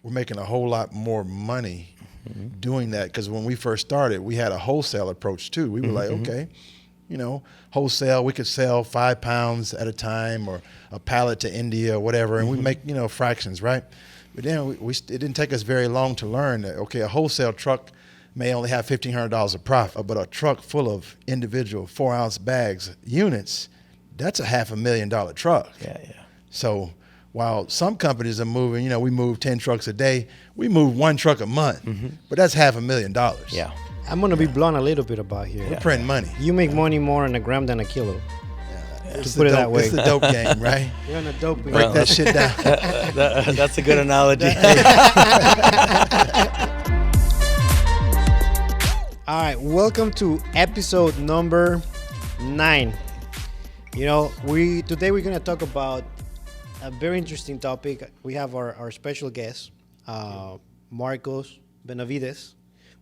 we're making a whole lot more money doing that, because when we first started, we had a wholesale approach too. We were like, okay, wholesale, we could sell 5 pounds at a time or a pallet to India or whatever, and we make, fractions, right? But then it didn't take us very long to learn that, okay, a wholesale truck may only have $1,500 of profit, but a truck full of individual 4-ounce bags, units, that's a $500,000 truck. Yeah. So while some companies are moving, we move 10 trucks a day, we move 1 truck a month, but that's $500,000. Yeah. I'm going to be blunt a little bit about here. We're printing money. You make money more on a gram than a kilo. It's put it that way. It's the dope game, right? You're on a dope game. Break that shit down. That's a good analogy. All right, welcome to episode number 9. Today we're going to talk about a very interesting topic. We have our special guest, Marcos Benavides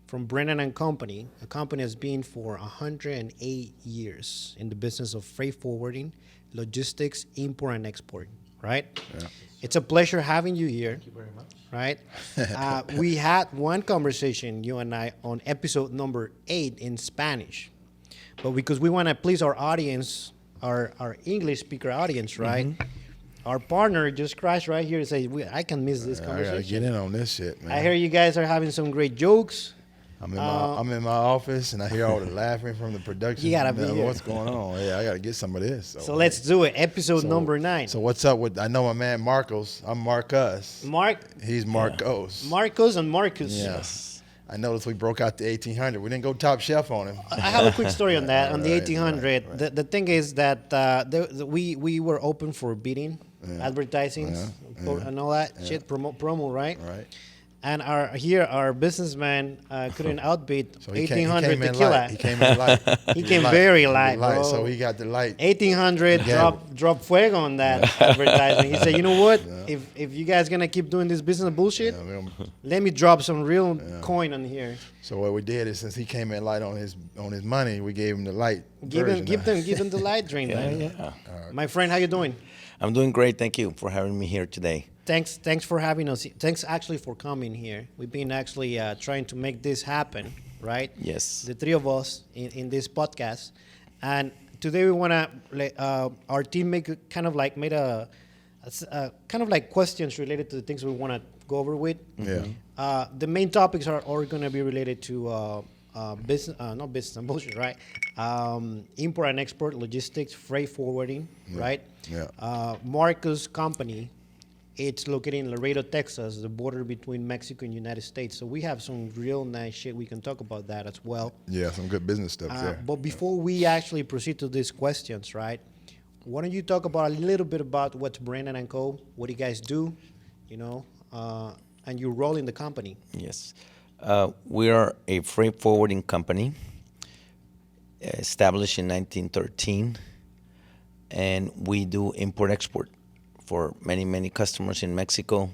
from Brennan Co. A company has been for 108 years in the business of freight forwarding, logistics, import and export, right? Yeah. It's a pleasure having you here. Thank you very much. Right? We had one conversation, you and I, on episode number 8 in Spanish. But because we want to please our audience, our English speaker audience, right? Our partner just crashed right here and said, I can miss this conversation. I got to get in on this shit, man. I hear you guys are having some great jokes. I'm in my office, and I hear all the laughing from the production. You gotta be here. What's going on? Yeah, I got to get some of this. So let's do it. Episode number 9. So what's up with? I know my man Marcos. I'm Marcus. He's Marcos. Marcos and Marcus. Yes. I noticed we broke out the 1800. We didn't go top shelf on him. I have a quick story on that. On the 1800, right. The thing is that we were open for bidding, advertising, and all that shit, promo, right? Right. And our businessman couldn't outbid So 1800 came in tequila. light. He came in light. He came very light, light, bro. so he got the light. 1800 drop fuego on that advertising. He said, you know what? If you guys gonna keep doing this business bullshit, let me drop some real coin on here. So what we did is, since he came in light on his money, we gave him the light. Give him the light drink. Yeah. My friend, how you doing? I'm doing great. Thank you for having me here today. Thanks for having us. Thanks actually for coming here. We've been actually trying to make this happen, right? Yes. The three of us in this podcast, and today we want to our team made a kind of like questions related to the things we want to go over with. Yeah. The main topics are going to be related to business, not business and bullshit, right? Import and export, logistics, freight forwarding, right? Yeah. Marcos' company, it's located in Laredo, Texas, the border between Mexico and United States. So we have some real nice shit. We can talk about that as well. Yeah, some good business stuff there. But before we actually proceed to these questions, right? Why don't you talk about a little bit about what's Brennan Co., what you guys do, and your role in the company. Yes. We are a freight forwarding company established in 1913, and we do import-export for many, many customers in Mexico,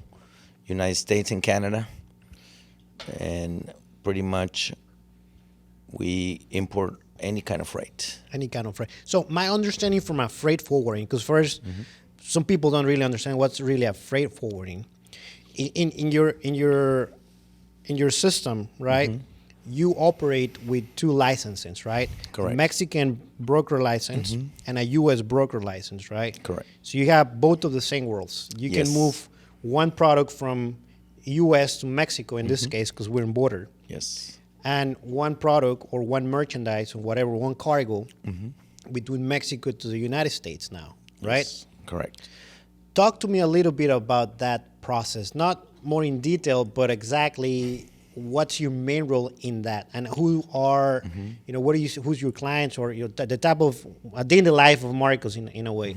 United States, and Canada. And pretty much we import any kind of freight. Any kind of freight. So my understanding from a freight forwarding, because first, some people don't really understand what's really a freight forwarding. In your system, right? You operate with 2 licenses, right? Correct. Mexican broker license and a U.S. broker license, right? Correct. So you have both of the same worlds. You Yes. can move one product from U.S. to Mexico in this case because we're in border, Yes. and one product or one merchandise or whatever, one cargo between Mexico to the United States now, right? Yes. Correct. Talk to me a little bit about that process, not more in detail, but exactly what's your main role in that, and who are, what do you, who's your clients, or the type of a day in the life of Marcos in a way.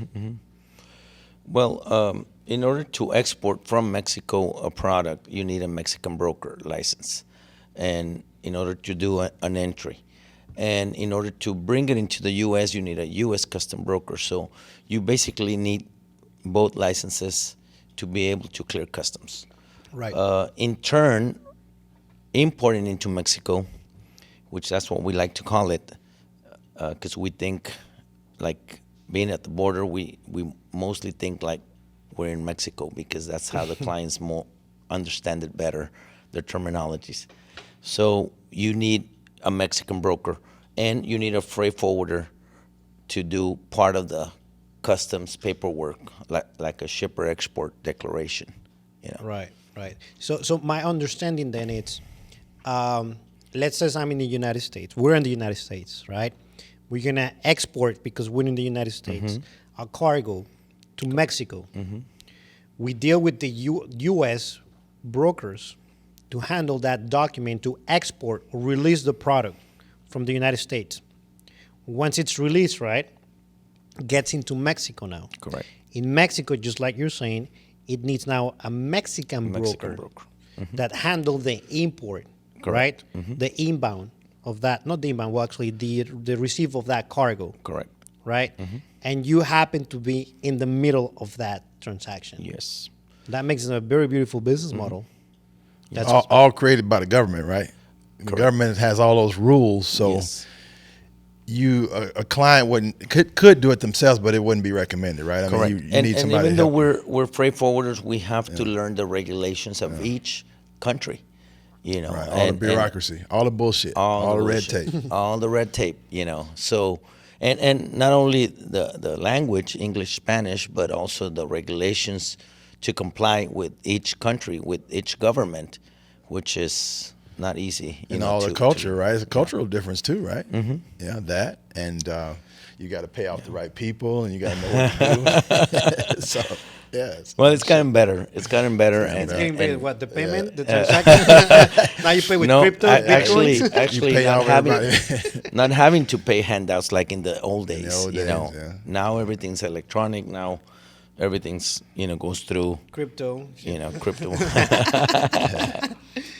Well, in order to export from Mexico a product, you need a Mexican broker license, and in order to do an entry. And in order to bring it into the U.S., you need a U.S. custom broker. So you basically need both licenses to be able to clear customs. Right. In turn, importing into Mexico, which that's what we like to call it, because we think, like being at the border, we mostly think like we're in Mexico, because that's how the clients understand it better, their terminologies. So you need a Mexican broker, and you need a freight forwarder to do part of the customs paperwork, like a shipper export declaration. Right, right. So my understanding then it's, let's say I'm in the United States. We're in the United States, right? We're gonna export, because we're in the United States, a cargo to Mexico. We deal with the U.S. brokers to handle that document to export or release the product from the United States. Once it's released, right, gets into Mexico now. Correct. In Mexico, just like you're saying, it needs now a Mexican broker that handle the import, Correct. right? The inbound of that, not the inbound, well, actually the receive of that cargo. Correct. Right? And you happen to be in the middle of that transaction. Yes. That makes it a very beautiful business model. That's all created by the government, right? The government has all those rules, so Yes. a client could do it themselves, but it wouldn't be recommended, right? I Correct. mean, you need and somebody even to though help we're freight forwarders, we have to learn the regulations of each country. right, all the bureaucracy, all the bullshit, all the red bullshit, tape. all the red tape. So and not only the language, English, Spanish, but also the regulations to comply with each country, with each government, which is not easy. And all the culture, right? It's a cultural difference too, right? Yeah, that, and you got to pay off the right people, and you got to know what to do. So, yeah. Well, it's gotten better. It's gotten better. It's getting better. What, the payment, the transaction? now you pay with No, crypto, actually, bitcoins? pay not out having, everybody. not having to pay handouts like in the old days. old days, yeah. Now everything's electronic. Now everything's goes through Crypto. crypto.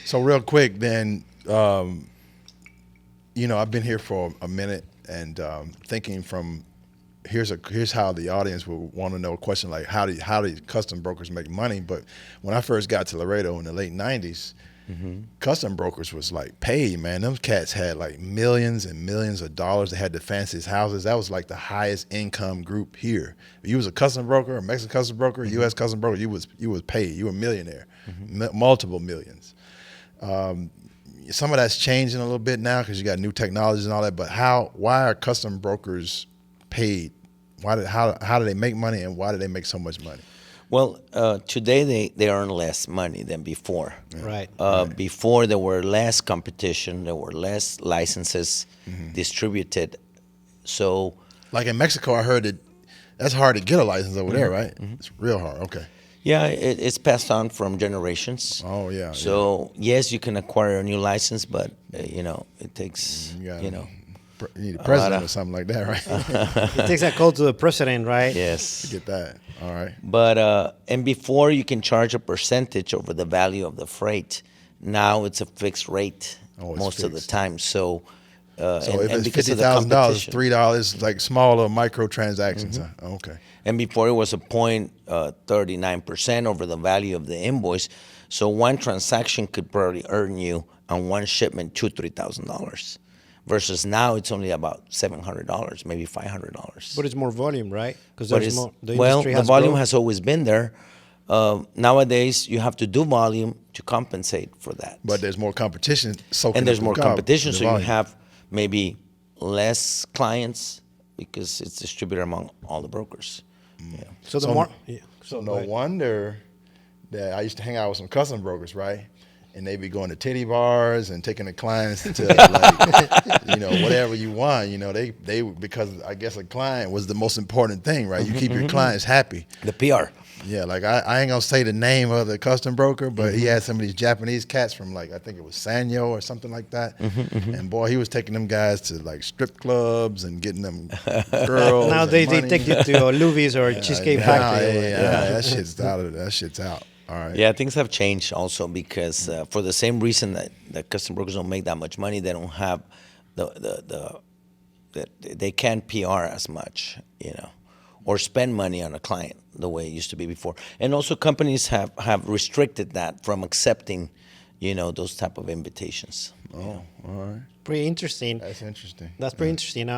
So real quick, then, I've been here for a minute, and thinking from here's how the audience will want to know a question like how do custom brokers make money? But when I first got to Laredo in the late '90s, custom brokers was like paid, man. Them cats had like millions and millions of dollars. They had the fanciest houses. That was like the highest income group here. If you was a custom broker, a Mexican custom broker, U.S. custom broker, you was paid. You were a millionaire, multiple millions. Some of that's changing a little bit now because you got new technologies and all that. But why are custom brokers paid? How do they make money, and why do they make so much money? Well, today they earn less money than before. Right. Before there were less competition, there were less licenses distributed. So, like in Mexico, I heard that's hard to get a license over there, right? It's real hard. Okay. yeah, it's passed on from generations. Oh yeah. So yes, you can acquire a new license, but it takes You need a president or something like that, right? It takes that call to the president, right? yes. to get that. All right. But and before you can charge a percentage over the value of the freight. Now it's a fixed rate most of the time. So So if it's because of the $50,000, competition. $3, like smaller micro transactions. Huh? Okay. And before it was a 0.39% over the value of the invoice. So one transaction could probably earn you on one shipment $2,000-$3,000, versus now it's only about $700, maybe $500. But it's more volume, right? Because But there's it's, more. The well, industry the has volume growth. has always been there. Nowadays, you have to do volume to compensate for that. But there's more competition. Soaking And there's up more the competition, the so you volume. have maybe less clients because it's distributed among all the brokers. Yeah. So the So- more. Yeah. So go no ahead. wonder that I used to hang out with some custom brokers, right? And they be going to titty bars and taking the clients to like, whatever you want. They because I guess a client was the most important thing, right? You keep your clients happy. The PR. Yeah, like I ain't gonna say the name of the custom broker, but he had some of these Japanese cats from like I think it was Sanyo or something like that. And boy, he was taking them guys to like strip clubs and getting them girls. Now and they money. take you to Louis or Cheesecake Nah, Factory. yeah, that shit's out. That shit's out. All right. Yeah, things have changed also because for the same reason that custom brokers don't make that much money, they don't have they can't PR as much, or spend money on a client the way it used to be before. And also companies have restricted that from accepting, those type of invitations. Oh, all right. Pretty interesting. That's interesting. That's pretty interesting.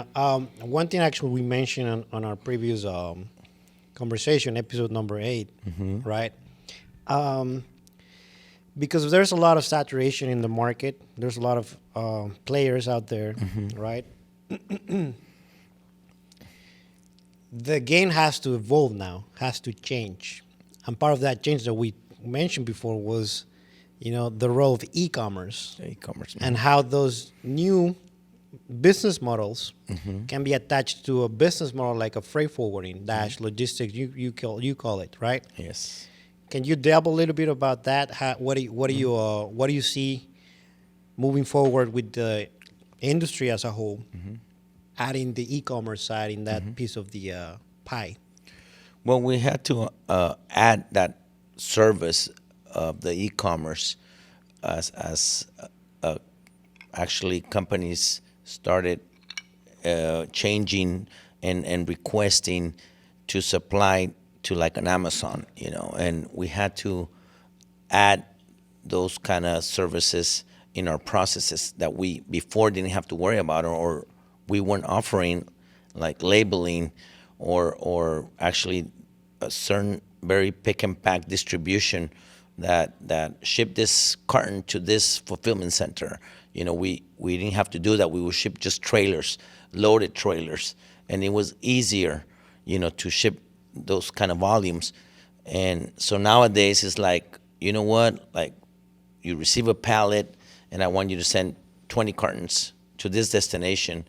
One thing actually we mentioned on our previous conversation, episode number 8, right? because there's a lot of saturation in the market. There's a lot of players out there, right? The game has to evolve now, has to change. And part of that change that we mentioned before was, the role of e-commerce. E-commerce. And how those new business models can be attached to a business model like a freight forwarding dash logistics. You call it, right? Yes. Can you delve a little bit about that? What do you see moving forward with the industry as a whole, adding the e-commerce side in that piece of the pie? Well, we had to add that service of the e-commerce as actually companies started changing and requesting to supply to like an Amazon, and we had to add those kind of services in our processes that we before didn't have to worry about, or we weren't offering, like labeling or actually a certain very pick and pack distribution that ship this carton to this fulfillment center. We didn't have to do that. We would ship just trailers, loaded trailers, and it was easier, to ship those kind of volumes. And so nowadays it's like, like you receive a pallet and I want you to send 20 cartons to this destination,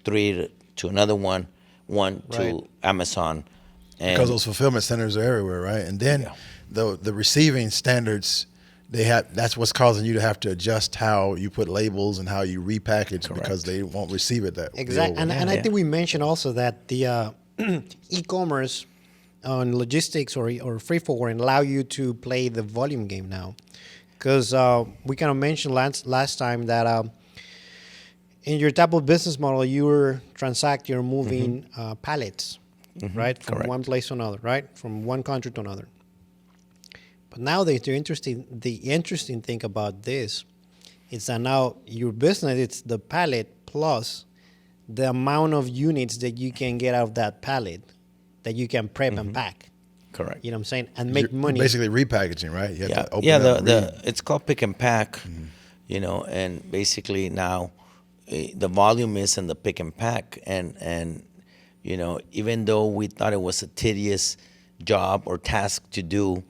3 to another one Right. to Amazon. And Because those fulfillment centers are everywhere, right? And then the receiving standards, that's what's causing you to have to adjust how you put labels and how you repackage because they won't receive it that Exactly. And I think we mentioned also that the e-commerce on logistics or freight forwarding allow you to play the volume game now. Because we kind of mentioned last time that in your type of business model, you're moving pallets, right? From Correct. one place to another, right? From one country to another. But now the interesting thing about this is that now your business, it's the pallet plus the amount of units that you can get out of that pallet that you can prep and pack. Correct. You know what I'm saying? And make You're money. basically repackaging, right? You have to open yeah. up It's called pick and pack, and basically now the volume is in the pick and pack, and even though we thought it was a tedious job or task to do,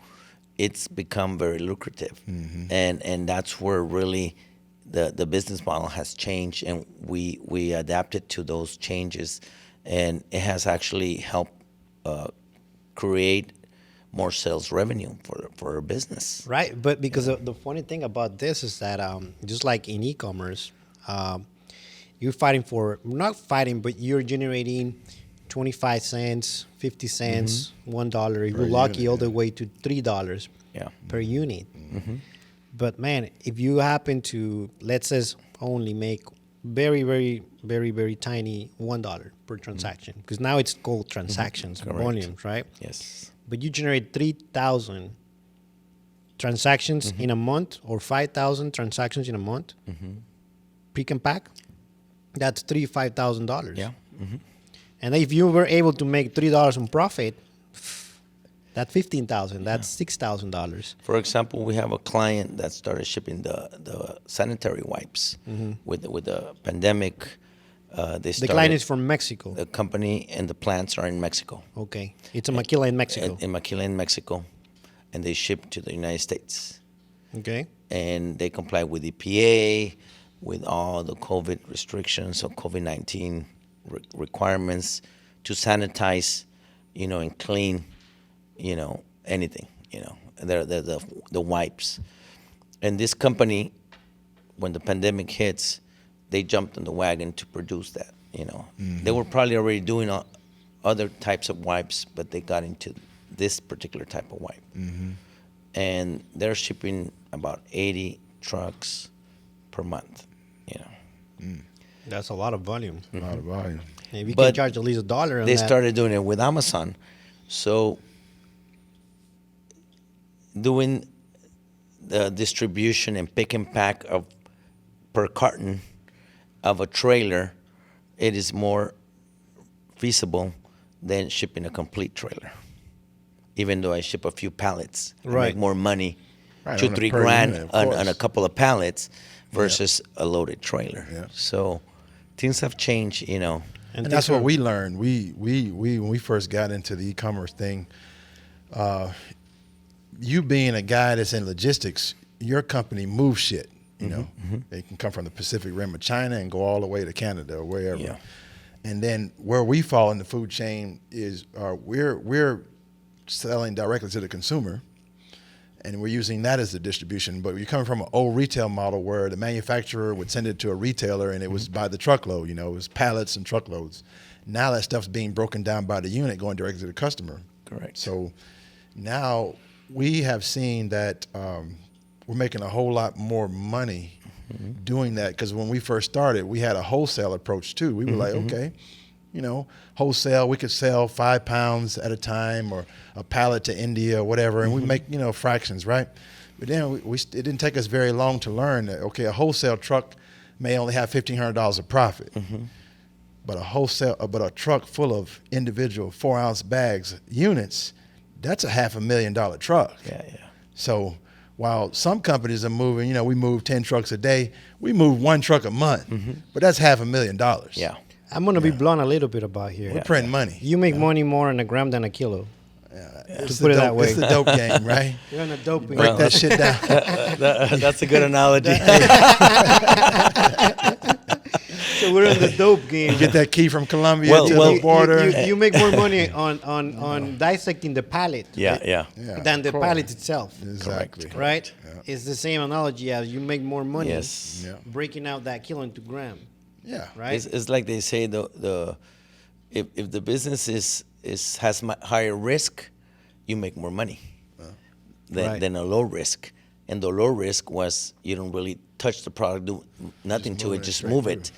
it's become very lucrative, and that's where really the business model has changed, and we adapted to those changes, and it has actually helped create more sales revenue for our business. Right, but because the funny thing about this is that just like in e-commerce, you're not fighting, but you're generating 25 cents, 50 cents, $1. If you're lucky, unit, all the way to $3 per unit. But man, if you happen to, let's say, only make very, very, very, very tiny $1 per transaction, because now it's called transactions, volumes, right? Yes. But you generate 3,000 transactions in a month or 5,000 transactions in a month, pick and pack, that's $5,000. Yeah. And if you were able to make $3 in profit, that's $15,000. That's $6,000. For example, we have a client that started shipping the sanitary wipes with the pandemic. The client is from Mexico. The company and the plants are in Mexico. Okay, it's a Maquila in Mexico. In Maquila, in Mexico, and they ship to the United States. Okay. And they comply with EPA, with all the COVID restrictions or COVID-19 requirements to sanitize, and clean, anything, the wipes. And this company, when the pandemic hits, they jumped on the wagon to produce that, They were probably already doing other types of wipes, but they got into this particular type of wipe. And they're shipping about 80 trucks per month, That's a lot of volume. A lot of volume. If you But can charge at least $1 on They that. started doing it with Amazon. So doing the distribution and pick and pack of per carton of a trailer, it is more feasible than shipping a complete trailer. Even though I ship a few pallets, I Right. make more money Right, two, on a three per grand unit, of on course. a couple of pallets versus a loaded trailer. Yeah. So things have changed, And things that's what are- we learned. We when we first got into the e-commerce thing, you being a guy that's in logistics, your company moves shit. You know, it can come from the Pacific Rim of China and go all the way to Canada or wherever. Yeah. And then where we fall in the food chain is we're selling directly to the consumer, and we're using that as the distribution. But you're coming from an old retail model where the manufacturer would send it to a retailer, and it was by the truckload. It was pallets and truckloads. Now that stuff's being broken down by the unit, going directly to the customer. Correct. So now we have seen that we're making a whole lot more money doing that, because when we first started, we had a wholesale approach too. We were like, okay, wholesale, we could sell 5 pounds at a time or a pallet to India or whatever, and we make, fractions, right? But then it didn't take us very long to learn that, okay, a wholesale truck may only have $1,500 of profit. But a truck full of individual 4-ounce bags, units, that's a $500,000 truck. Yeah. So while some companies are moving, we move 10 trucks a day, we move 1 truck a month, but that's $500,000. Yeah. I'm gonna be blunt a little bit about here. We're printing money. You make money more on a gram than a kilo. It's put the it that dope- way. It's the dope game, right? You're on a dope. Break that shit down. That's a good analogy. So we're in the dope game. Get that key from Colombia Well, to well, the border. You make more money on dissecting the pallet Yeah. Yeah, than the of course. pallet itself. Exactly. Right? It's the same analogy as you make more money Yes. Yeah. breaking out that kilo into gram. Yeah. Right? It's like they say if the business has higher risk, you make more money Right. than a low risk. And the low risk was you don't really touch the product, do nothing to moving it, it just straight move through. it.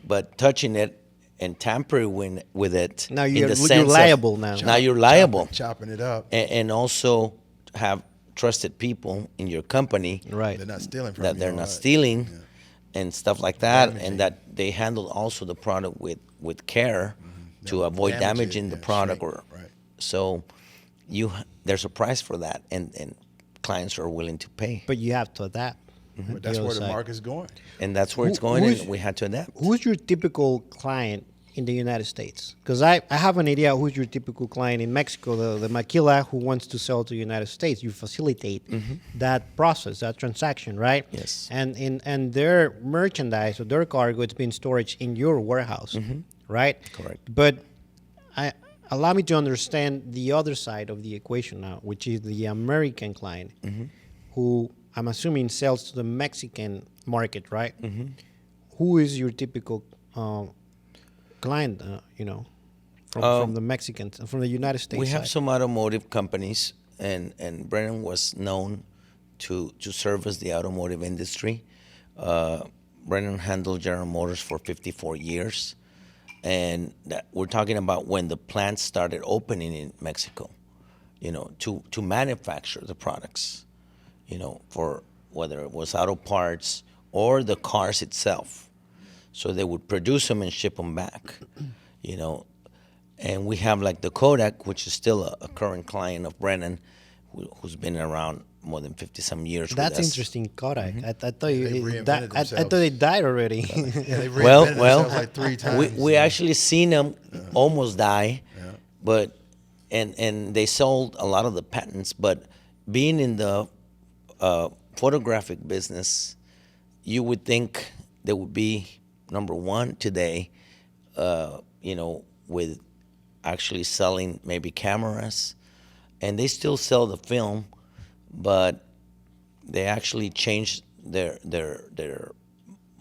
But touching it and tampering with it, Now in you're the sense of- liable now. Now you're liable, Chopping it up. and also have trusted people in your company Right. They're not stealing from that you. they're all not that. stealing and stuff like that, Damaging. and that they handle also the product with care to Yeah, avoid damage damaging it, the yeah, product. shrink, Or right. so there's a price for that, and clients are willing to pay, But you have to adapt. But that's The where other the side. market's going. and that's where it's going, who's- and we had to adapt. Who's your typical client in the United States? Because I have an idea who's your typical client in Mexico, the maquila who wants to sell to the United States. You facilitate that process, that transaction, right? Yes. And their merchandise or their cargo, it's been storage in your warehouse, right? Correct. But allow me to understand the other side of the equation now, which is the American client, who I'm assuming sells to the Mexican market, right? Who is your typical client? From the Mexicans, from the United States. We have side? some automotive companies, and Brennan was known to service the automotive industry. Brennan handled General Motors for 54 years, and we're talking about when the plants started opening in Mexico, to manufacture the products, for whether it was auto parts or the cars itself. So they would produce them and ship them back, And we have like the Kodak, which is still a current client of Brennan, who's been around more than 50-some years with That's us. interesting, Kodak. I thought They you. reinvented I thought themselves. they died already. They've Well, reinvented well, themselves like 3 times. we actually seen them almost die, but and they sold a lot of the patents. But being in the photographic business, you would think they would be number one today, with actually selling maybe cameras, and they still sell the film, but they actually changed their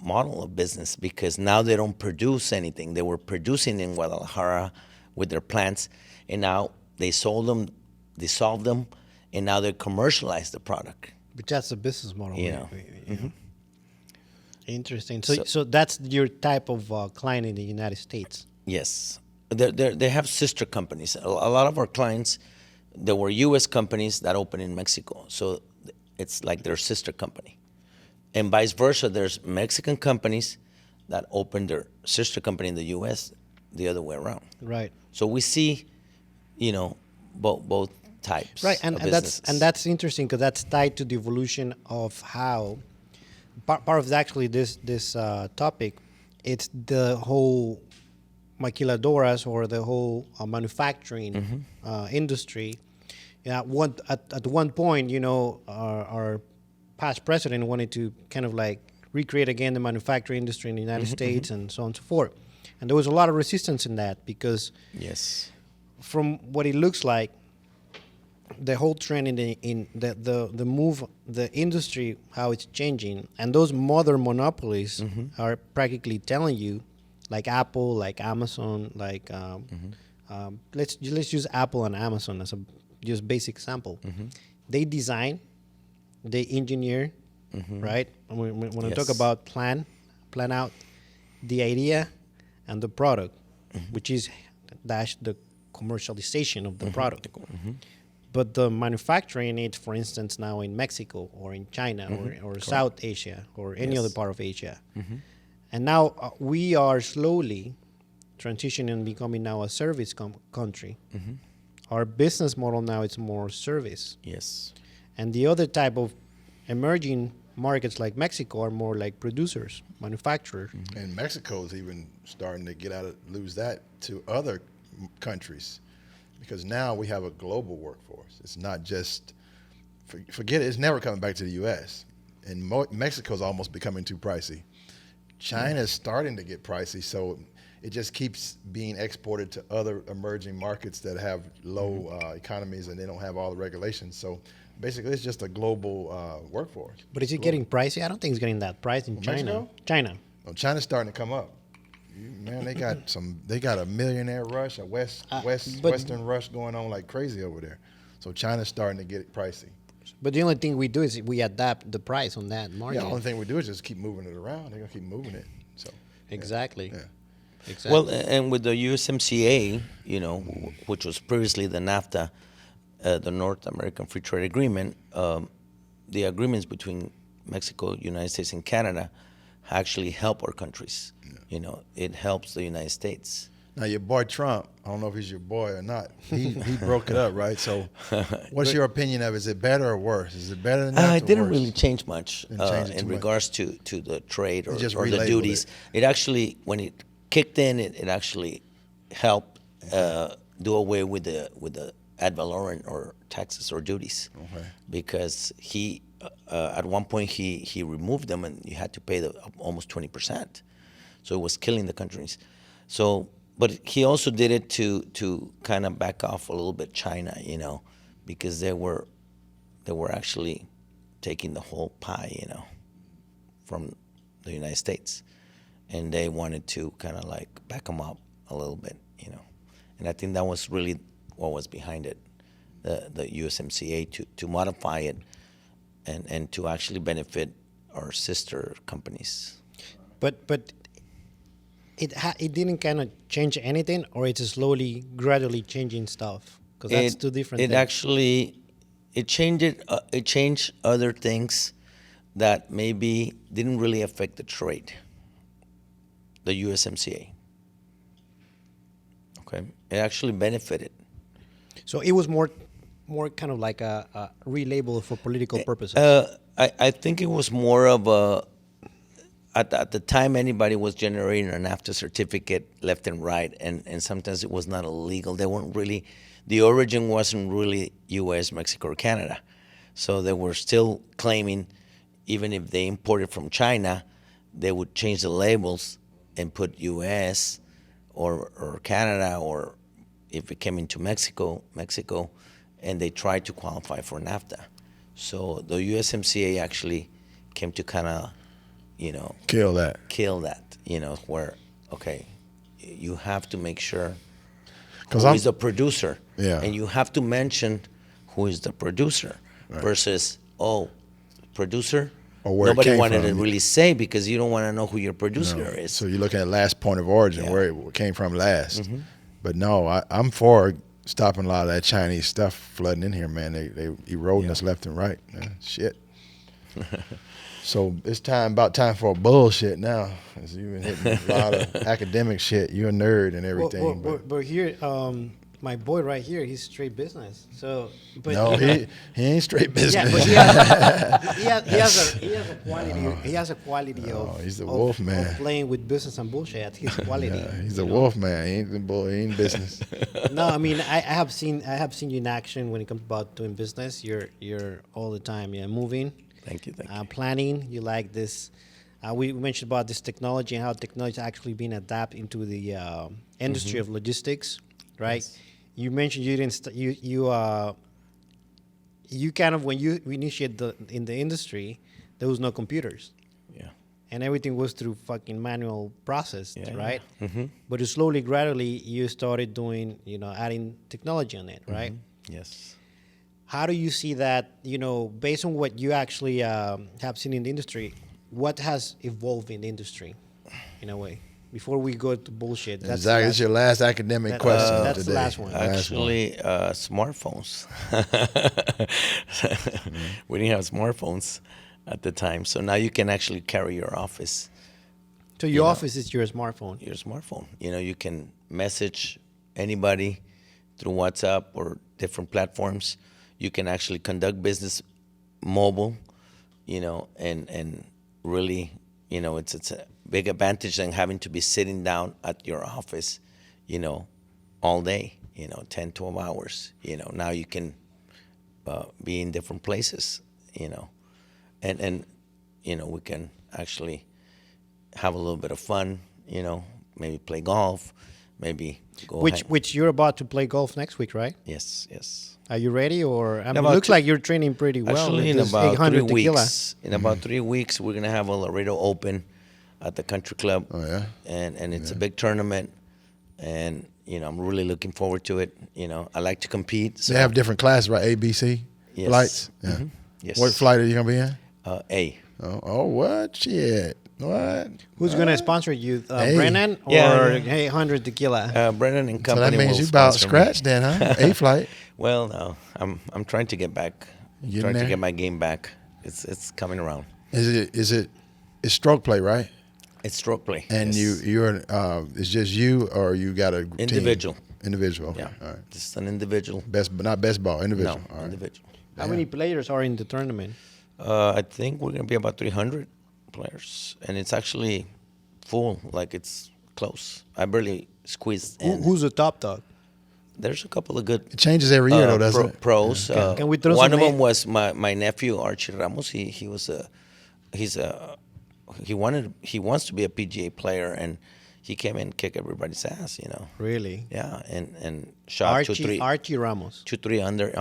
model of business, because now they don't produce anything. They were producing in Guadalajara with their plants, and now they sold them, they solved them, and now they commercialize the product. But that's a business model. Yeah. Interesting. So that's your type of client in the United States. Yes, they have sister companies. A lot of our clients, there were U.S. companies that open in Mexico, so it's like their sister company, and vice versa. There's Mexican companies that open their sister company in the U.S. the other way around. Right. So we see, both types. Right, of and businesses. that's interesting because that's tied to the evolution of how part of actually this topic. It's the whole maquiladoras or the whole manufacturing industry. Yeah, at one point, our past president wanted to kind of like recreate again the manufacturing industry in the United States and so on and so forth. And there was a lot of resistance in that because Yes. from what it looks like, the whole trend in the move, the industry, how it's changing, and those modern monopolies are practically telling you, like Apple, like Amazon, like let's use Apple and Amazon as a just basic example. They design, they engineer, right? When I talk Yes. about plan out the idea and the product, which is the commercialization of the product. But the manufacturing it, for instance, now in Mexico or in China or South Asia or any other part of Asia. And now we are slowly transitioning and becoming now a service country. Our business model now is more service. Yes. And the other type of emerging markets like Mexico are more like producers, manufacturers. And Mexico's even starting to lose that to other countries, because now we have a global workforce. It's not just, forget it, it's never coming back to the U.S. And Mexico's almost becoming too pricey. China's starting to get pricey, so it just keeps being exported to other emerging markets that have low economies and they don't have all the regulations. So basically, it's just a global workforce. But is it getting pricey? I don't think it's getting that price in China. Mexico? China. Well, China's starting to come up. Man, they got a millionaire rush, a Western rush going on like crazy over there. So China's starting to get pricey. But the only thing we do is we adapt the price on that market. Yeah, the only thing we do is just keep moving it around. They're gonna keep moving it. So Exactly. Yeah. Exactly. Well, and with the USMCA, which was previously the NAFTA, the North American Free Trade Agreement, the agreements between Mexico, United States, and Canada actually help our countries. It helps the United States. Now your boy Trump, I don't know if he's your boy or not. He broke it up, right? So, what's your opinion of it? Is it better or worse? Is it better than that? It didn't really change much Didn't change it in too much. regards to the trade or just the relabeled duties. it. It actually, when it kicked in, it actually helped do away with the ad valorem or taxes or duties. Okay. Because he at one point he removed them and you had to pay almost 20%. So it was killing the countries. So, but he also did it to kind of back off a little bit China, because they were actually taking the whole pie, from the United States, and they wanted to kind of like back them up a little bit, and I think that was really what was behind it, the USMCA to modify it and to actually benefit our sister companies. But it didn't kind of change anything, or it's slowly, gradually changing stuff, because that's two different It things. actually it changed other things that maybe didn't really affect the trade. The USMCA. Okay, it actually benefited. So it was more kind of like a relabel for political purposes. I think it was more of a. At the time, anybody was generating an NAFTA certificate left and right, and sometimes it was not illegal. They weren't really, the origin wasn't really U.S., Mexico, or Canada. So they were still claiming, even if they imported from China, they would change the labels and put U.S. or Canada, or if it came into Mexico, and they tried to qualify for NAFTA. So the USMCA actually came to kind of, kill that. Where, okay, you have to make sure 'Cause who I'm- is the producer. Yeah. And you have to mention who is the producer versus, producer. Or where it Nobody came wanted from. to really say because you don't want to know who your producer is. So you're looking at last point of origin, Yeah. where it came from last. But no, I'm for stopping a lot of that Chinese stuff flooding in here, man. They eroding us left and right. Man. Shit. So it's about time for a bullshit now. 'Cause you've been hitting a lot of academic shit. You're a nerd and everything. But here, my boy right here, he's straight business. So, but No, he ain't straight business. yeah, but he has a quality. He has a quality of. he's a of- wolf of man. playing with business and bullshit. His quality. Yeah, he's you a know? wolf man. He ain't the boy. He ain't business. No, I mean I have seen you in action when it comes about doing business. You're all the time. Yeah, moving. Thank you. Planning. You like this. We mentioned about this technology and how technology is actually being adapted into the industry of logistics, right? Yes. You mentioned you didn't you kind of when you initiated in the industry, there was no computers Yeah. and everything was through fucking manual process, Yeah, right? yeah. Mm-hmm. But you slowly, gradually, you started doing, adding technology on it, right? Yes. How do you see that, based on what you actually have seen in the industry, what has evolved in the industry in a way? Before we go to bullshit. Exactly. It's your last academic question of that's today. the last one. Actually, smartphones. We didn't have smartphones at the time, so now you can actually carry your office, So your office is your smartphone. your smartphone. You can message anybody through WhatsApp or different platforms. You can actually conduct business mobile, and really, it's a big advantage than having to be sitting down at your office, all day, 10, 12 hours. Now you can be in different places, and we can actually have a little bit of fun, maybe play golf, maybe go Which you're about to play golf next week, right? Yes. Are you ready? Or it about looks two- like you're training pretty well. Actually, with in this about 800 3 tequila. weeks, about 3 weeks, we're gonna have a Laredo Open at the country club. Oh, yeah? And it's a big tournament, and I'm really looking forward to it. I like to compete. So They have different classes, right? A, B, C Yes. flights. Yeah. Mhm. Yes. What flight are you gonna be in? A. Oh, what? Shit. What? Who's going to sponsor you? Hey. Brennan or Yeah. 800 tequila? Brennan and So Company. that means will you about sponsor me. scratched then, huh? A flight. Well, no, I'm trying to get back. Getting Trying to there? get my game back. It's coming around. It's stroke play, right? It's stroke play. And yes. you're it's just you or you got a team? Individual. Individual. Okay. Yeah. All right. Just an individual. Not best ball. Individual. No, All right. individual. How many players are in the tournament? I think we're gonna be about 300 players, and it's actually full. Like it's close. I barely squeezed in. Who's the top dog? There's a couple of good It changes every year, though, doesn't it? pros. Can we throw one some of them na- was my nephew Archie Ramos. He wants to be a PGA player, and he came and kicked everybody's ass. Really? Yeah, and shot Archie Ramos. 2-3 under.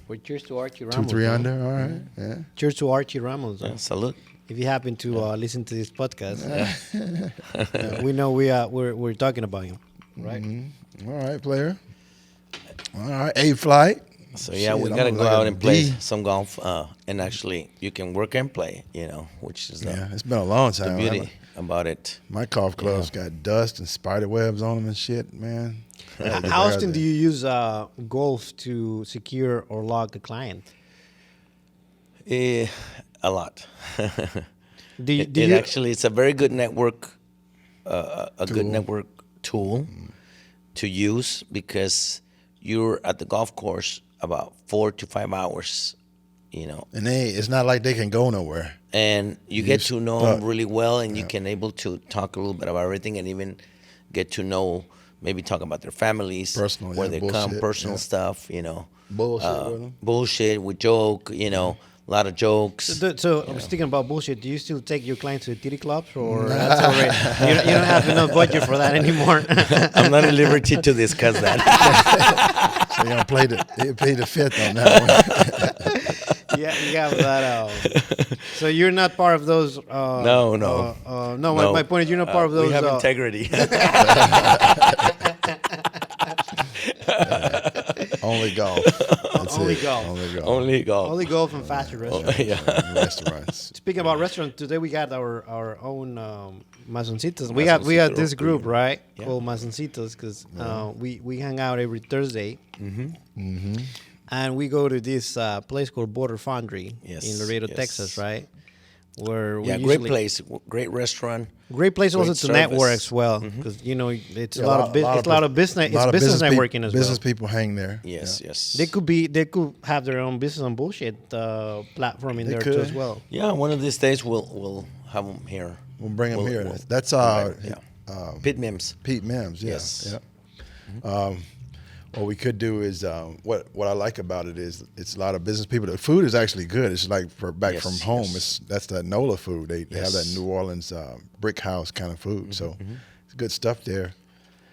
Well, cheers to Archie 2, Ramos. 3 bro. under. All right. Yeah. Cheers to Archie Ramos. Yeah, salute. If you happen to listen to this podcast, we know we're talking about him, right? All right, player. All right. A flight. So yeah, Shit, we I'm gotta go like a out and play D. some golf, and actually you can work and play, which is Yeah, it's been a long the time. beauty about it. My golf clubs got dust and spider webs on them and shit, man. How often do you use golf to secure or log a client? A lot. Do you, It's a very good network, a good network tool to use because you're at the golf course about 4 to 5 hours, And it's not like they can go nowhere. and you get to know stuck. them really well, and you can able to talk a little bit about everything, and even get to know, maybe talk about their families, Personal, where yeah, they come, bullshit, personal yeah. stuff, Bullshit with 'em. bullshit, we joke, a lot of jokes. So I was thinking about bullshit. Do you still take your clients to the titty clubs, or that's already, you don't have enough budget for that anymore? I'm not at liberty to discuss that. So you're gonna play the fifth on that one. Yeah, you have that. So you're not part of those. No. No. My point is, you're not part of those. We have integrity. Only golf. That's Only it. golf. Only golf. Only golf. Only golf and faster restaurants. Yeah. And restaurants. Speaking about restaurants, today we got our own Mazoncitos. We got this Mazoncito group, right, Yeah. called Mazoncitos, because we hang out every Thursday, and we go to this place called Border Foundry Yes, in Laredo, yes. Texas, right? where we Yeah, great usually place, great restaurant. great place also Great to network service. as well, because it's Yeah, a lot of it's a lot of business. It's business networking as well. Business people hang there. Yes, Yeah. yes. They could have their own business on bullshit platform in They there too as could. well. Yeah, one of these days we'll have them here. We'll bring them here. We'll That's invite 'em, Pete Mims. Pete Mims. Yeah. Yes. Yeah. What we could do is what I like about it is it's a lot of business people. The food is actually good. It's like back Yes, from home. yes. That's that NOLA food. They have that Yes. New Orleans brick house kind of food. So it's good stuff there.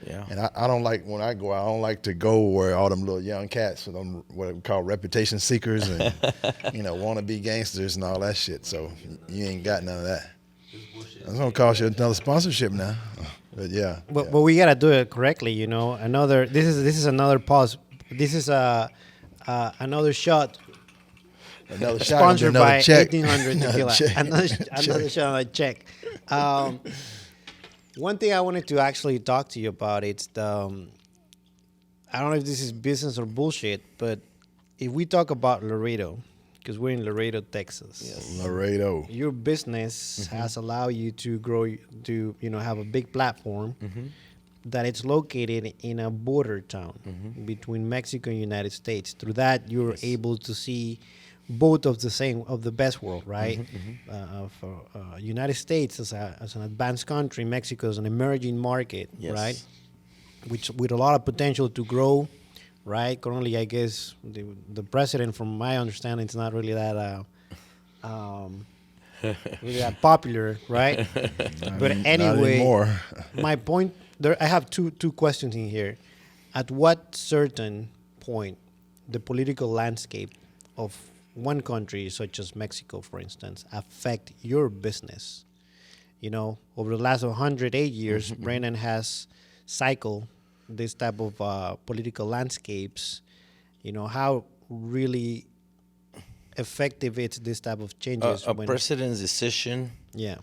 Yeah. And I don't like when I go out. I don't like to go where all them little young cats, them what we call reputation seekers, and want to be gangsters and all that shit. So you ain't got none of that. That's gonna cost you another sponsorship now. But yeah. But we gotta do it correctly, Another this is another pause. This is another shot Another shot, sponsored another by check. 1800 Tequila. check. Another shot on a check. One thing I wanted to actually talk to you about, it's I don't know if this is business or bullshit, but if we talk about Laredo, because we're in Laredo, Texas. Yes. Laredo. Your business has allowed you to grow, to have a big platform that it's located in a border town between Mexico and United States. Through that, you're able to see both of the best world, right? For United States as an advanced country, Mexico is an emerging market, Yes. right? Which with a lot of potential to grow. Right. Currently, I guess the president, from my understanding, is not really that really that popular, right? But anyway, anymore. my point there. I have two questions in here. At what certain point the political landscape of one country, such as Mexico, for instance, affect your business? Over the last 108 years, Brennan has cycled this type of political landscapes, how really effective it's this type of changes. A president's decision Yeah.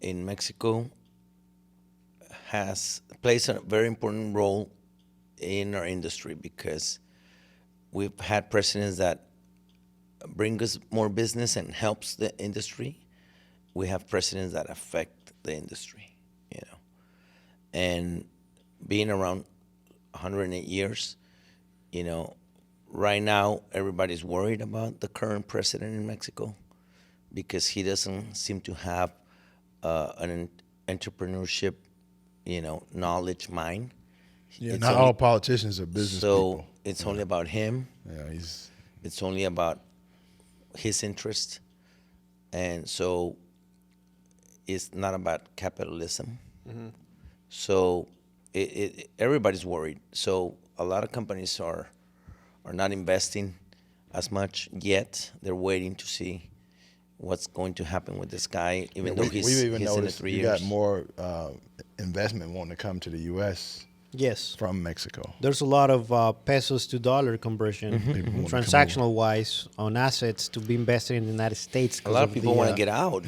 in Mexico plays a very important role in our industry, because we've had presidents that bring us more business and helps the industry. We have presidents that affect the industry, and being around 108 years, right now everybody's worried about the current president in Mexico, because he doesn't seem to have an entrepreneurship, knowledge mind. Yeah, It's not only- all politicians are business So people. it's only about him. Yeah, he's It's only about his interest, and so it's not about capitalism. So everybody's worried. So a lot of companies are not investing as much yet. They're waiting to see what's going to happen with this guy, even though we've he's even in the noticed 3 you years. got more investment wanting to come to the U.S. Yes. from Mexico. There's a lot of pesos to dollar conversion, People wanna come transactional wise, on assets to be invested in the United States. A lot of people want to get out,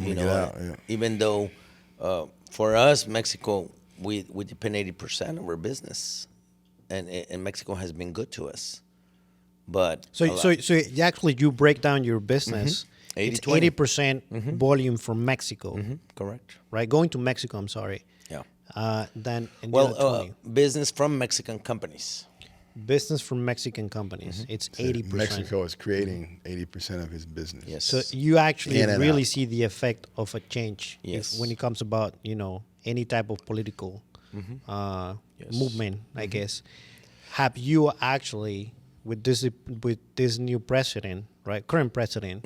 even though for us, Mexico, we depend 80% of our business, and Mexico has been good to us. But So actually, you break down your business. 80, It's 20. 80% volume from Mexico, correct. right? Going to Mexico, I'm sorry. Yeah. Then and the Well, other 20. business from Mexican companies. Business from Mexican companies. It's 80%. Mexico is creating 80% of his business. Yes. So you actually In and really out. see the effect of a change Yes. when it comes about any type of political Yes. movement. I guess. Have you actually with this new president, right? Current president,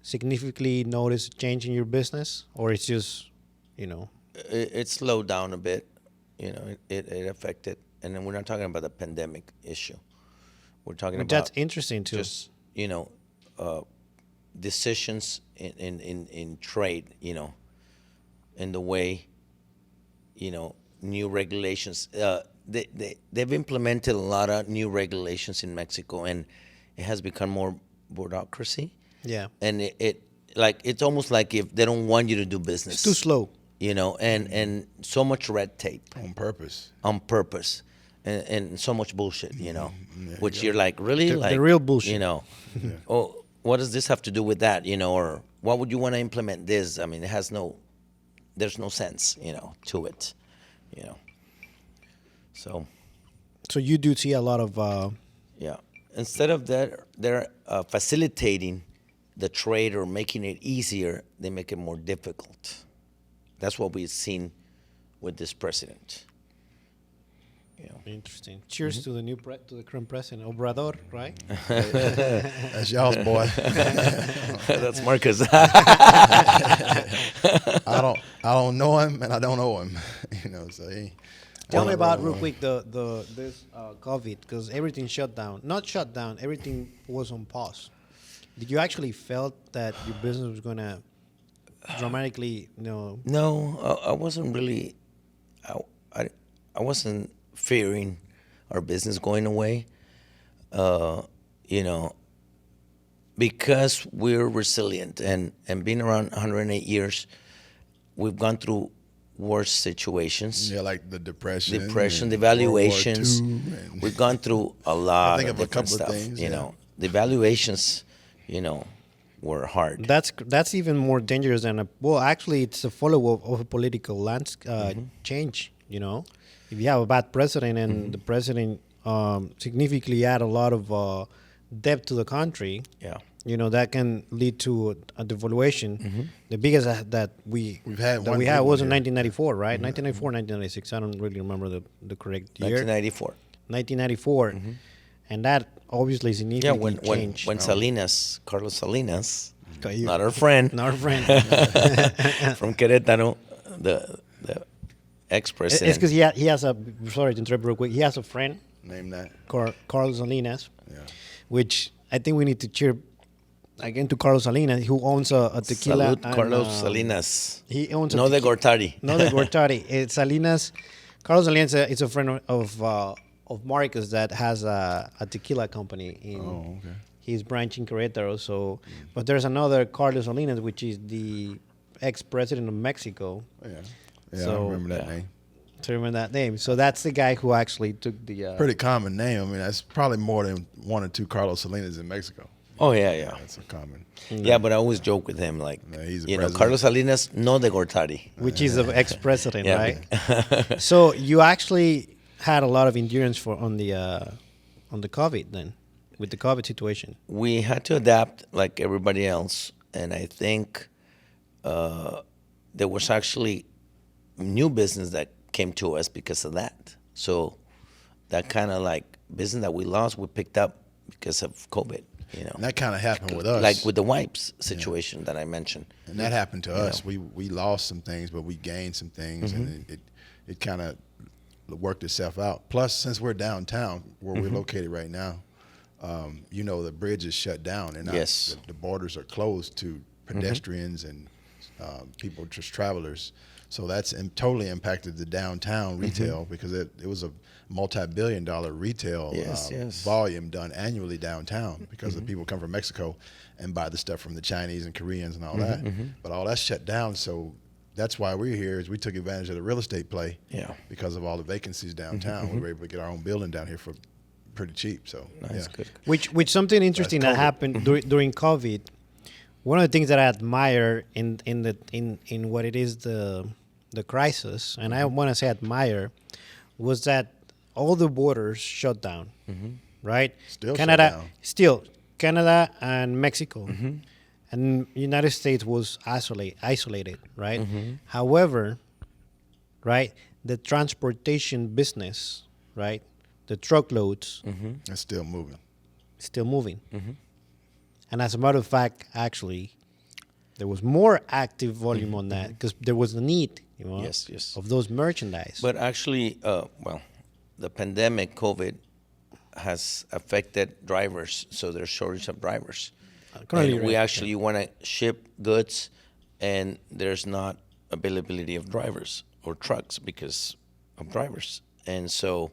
significantly noticed a change in your business, or it's just It slowed down a bit. It affected, and then we're not talking about the pandemic issue. We're talking But about that's interesting too. just decisions in trade, in the way, new regulations. They've implemented a lot of new regulations in Mexico, and it has become more bureaucracy. Yeah. And it's almost like if they don't want you to do business. It's too slow. And so much red tape On purpose. on purpose, and so much bullshit, which you're like, really? The like real bullshit. Oh, what does this have to do with that? Or why would you want to implement this? I mean, there's no sense, to it, you know. So, So you do see a lot of yeah. Instead of that, they're facilitating the trade or making it easier, they make it more difficult. That's what we've seen with this president. interesting. Cheers to the to the current president, Obrador, right? That's y'all's boy. That's Marcus. I don't know him, and I don't owe him. So he. Tell me about real quick this COVID, because everything shut down. Not shut down. Everything was on pause. Did you actually felt that your business was gonna dramatically, No, I wasn't really. I wasn't fearing our business going away. Because we're resilient and being around 108 years, we've gone through worse situations. Yeah, like the depression, the and devaluations. World War II, and We've gone through a lot think of of a different couple of stuff. things, You yeah. know, the valuations, were hard. that's even more dangerous than actually it's a follow-up of a political change. If you have a bad president and the president significantly add a lot of debt to the country, Yeah. That can lead to a devaluation. The biggest that We've had that one we big had one was in here. 1994, right? 1994, 1996. I don't really remember the correct year. 1994. 1994, and that obviously Yeah, significantly when changed. Salinas, Carlos Salinas, Okay, not our friend, Not our friend. from Querétaro, the ex-president. It's because he has a. Sorry to interrupt real quick. He has a friend, Name that. Carlos Salinas, Yeah. which I think we need to cheer again to Carlos Salinas, who owns a tequila. Salud, and, Carlos Salinas. He owns a No de tequila. Gortari. No, the Gortari. It's Salinas. Carlos Salinas is a friend of Marcus that has a tequila company in. Oh, okay. His branch in Querétaro. So, but there's another Carlos Salinas, which is the ex-president of Mexico. Yeah. Yeah, So- I remember that name. To remember that name. So that's the guy who actually took the. Pretty common name. I mean, that's probably more than one or two Carlos Salinas in Mexico. Oh, yeah. That's a common. Yeah, but I always joke with him, like, Yeah, he's a president. Carlos Salinas, no de Gortari. Which is the ex-president, Yeah. right? So you actually had a lot of endurance on the COVID then, with the COVID situation. We had to adapt like everybody else, and I think there was actually new business that came to us because of that. So that kind of like business that we lost, we picked up because of COVID. And that kind of happened with us. Like with the wipes situation that I mentioned. And that happened to us. We lost some things, but we gained some things, and it kind of worked itself out. Plus, since we're downtown, where we're located right now, the bridge is shut down, and Yes. the borders are closed to pedestrians and people, just travelers. So that's totally impacted the downtown retail because it was a multi-billion-dollar retail Yes. volume done annually downtown because the people come from Mexico and buy the stuff from the Chinese and Koreans and all that. But all that's shut down, so that's why we're here. Is we took advantage of the real estate play because of all the vacancies downtown. We were able to get our own building down here for pretty cheap. So That's good. Which something interesting that COVID. happened during COVID. One of the things that I admire in what it is the crisis, and I want to say admire, was that all the borders shut down, right? Still Canada, shut down. Canada and Mexico, and United States was isolated, right? However, right, the transportation business, right, the truckloads, it's still moving. still moving. And as a matter of fact, actually, there was more active volume on that because there was a need, Yes. of those merchandise. But actually, the pandemic, COVID, has affected drivers, so there's shortage of drivers. Currently, And we right, actually want to ship goods, and there's not availability of drivers or trucks because of drivers, and so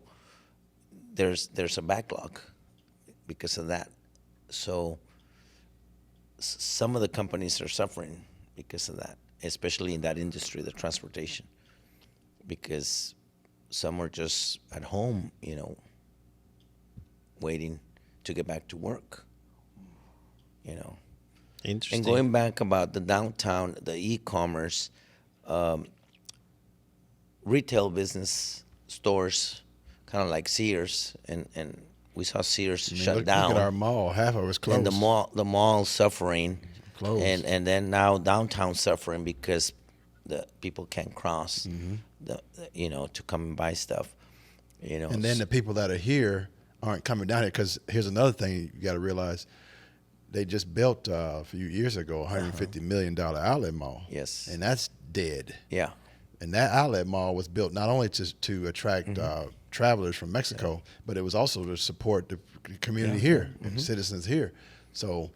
there's a backlog because of that. So some of the companies are suffering because of that, especially in that industry, the transportation, because some are just at home, waiting to get back to work, Interesting. And going back about the downtown, the e-commerce, retail business stores, kind of like Sears, and we saw Sears I mean, shut look down. at our mall. Half of it's closed. And the mall suffering, Closed. and then now downtown suffering because the people can't cross, to come and buy stuff, And then the people that are here aren't coming down here because here's another thing you got to realize. They just built a few years ago a $150 million outlet mall. Yes. And that's dead. Yeah. And that outlet mall was built not only to attract travelers from Mexico, but it was also to support the community here and citizens here. So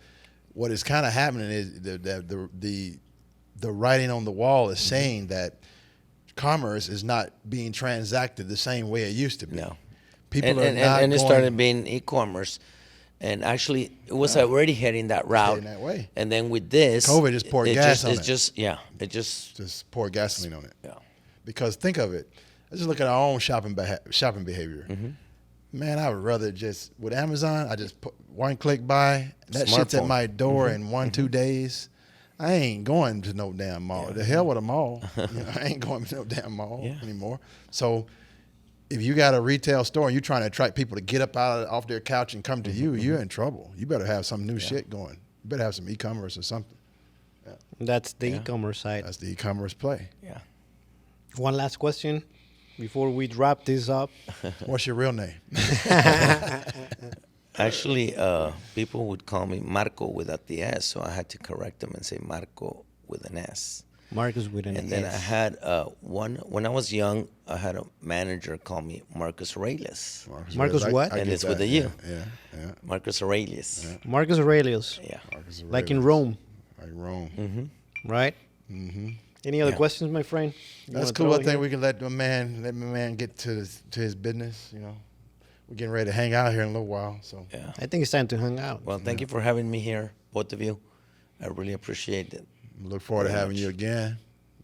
what is kind of happening is the writing on the wall is saying that commerce is not being transacted the same way it used to be. No. People and, are not and it going started being e-commerce. And actually, it was already heading that route. heading that way. And then with this, COVID just poured gas on it. Just pour gasoline on it. Yeah. Because think of it. Let's just look at our own shopping behavior. Man, I would rather just, with Amazon, I just put one click buy. That shit's at Smartphone. my door in 1-2 days. I ain't going to no damn mall. The hell with a mall. I ain't going to no damn mall anymore. So if you got a retail store and you're trying to attract people to get up off their couch and come to you, you're in trouble. You better have some new shit going. You better have some e-commerce or something. That's the e-commerce side. That's the e-commerce play. Yeah. One last question before we wrap this up. What's your real name? Actually, people would call me Marco without the S, so I had to correct them and say Marco with an S. Marcus with an And then I S. had when I was young, I had a manager call me Marcus Aurelius. Marcus what? And get it's with that. a U. Yeah. Marcus Aurelius. Marcus Aurelius. Yeah. Marcus Like in Aurelius. Rome, Like Rome. right? Any other Yeah. questions, my friend? You That's wanna cool. throw I in think here? we can let my man get to his business. We're getting ready to hang out here in a little while. So Yeah. I think it's time to hang out. Well, thank you for having me here, both of you. I really appreciate it. look forward to Very having much. you again.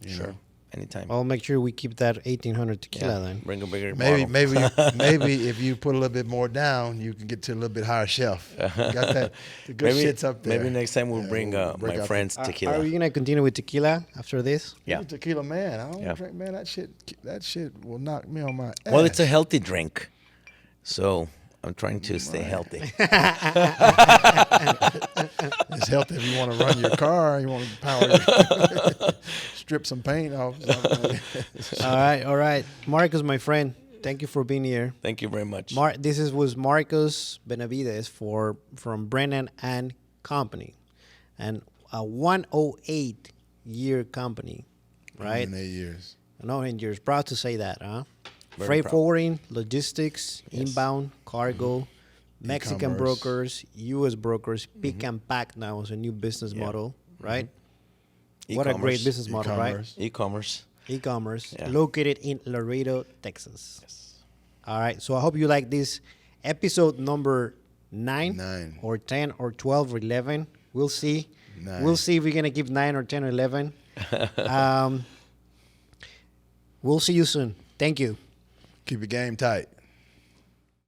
Sure. Anytime. I'll make sure we keep that 1800 tequila then. Bring a bigger Maybe bottle. maybe if you put a little bit more down, you can get to a little bit higher shelf. You got that? The good shit's up there. Maybe next time we'll bring break my out friend's tequila. Are we gonna continue with tequila after this? Yeah. I'm a tequila man. I don't Yeah. drink, man. That shit will knock me on my ass. Well, it's a healthy drink, so I'm trying to stay healthy. It's healthy if you want to run your car. You want to power your strip some paint off. All right. Marcus, my friend, thank you for being here. Thank you very much. Was Marcus Benavides from Brennan and Company, and a 108-year company, right? 8 years. No, and you're proud to say that, huh? Very Freight proud. forwarding, logistics, Yes. inbound, cargo, Mexican E-commerce. brokers, U.S. brokers, pick and pack now is a new business model, right? What a great E-commerce. business model, right? E-commerce. E-commerce. E-commerce, Yeah. located in Laredo, Texas. All right, so I hope you like this episode number 9 or 10 or 12 or 11. We'll see. 9. We'll see if we're going to give 9 or 10 or 11. We'll see you soon. Thank you. Keep your game tight.